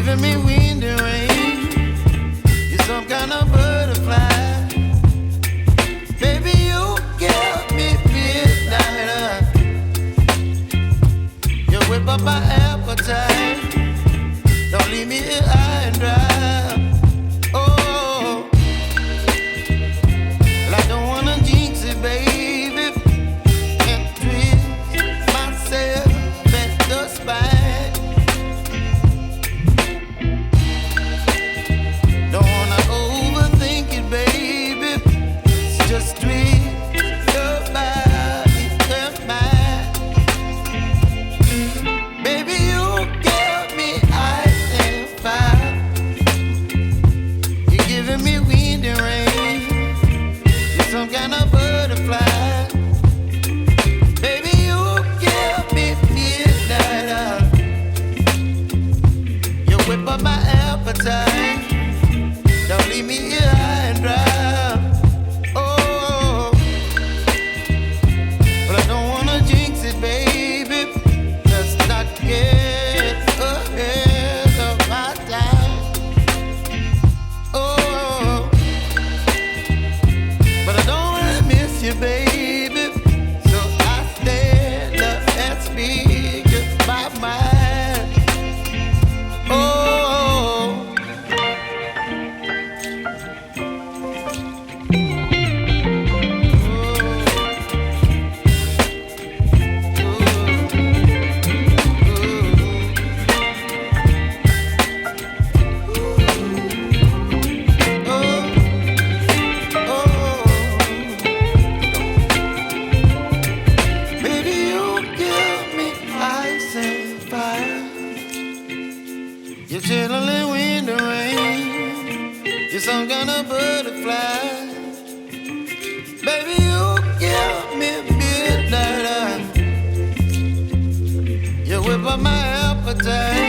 giving me wind and rain. You're some kind of butterfly. Baby, you give me midnight. You whip up my appetite. Don't leave me here high and dry. Oh, well, I don't wanna jinx it, baby. Can't twist myself at the spine. Don't wanna overthink it, baby. It's just twist your body and mine. Baby, you give me ice and fire. You're giving me wind and rain. You're some kind of butterfly. Baby, you give me midnight. You whip up my appetite. Don't leave me here high and dry. Oh, but I don't wanna jinx it, baby. Let's not get ahead of my time. Oh, but I don't wanna miss you, baby. So I stand up and speak my mind. Oh. Baby, you give me ice and fire. You're chilling wind and rain. You're some kind of butterfly. Baby, you give me midnight. You whip up my appetite.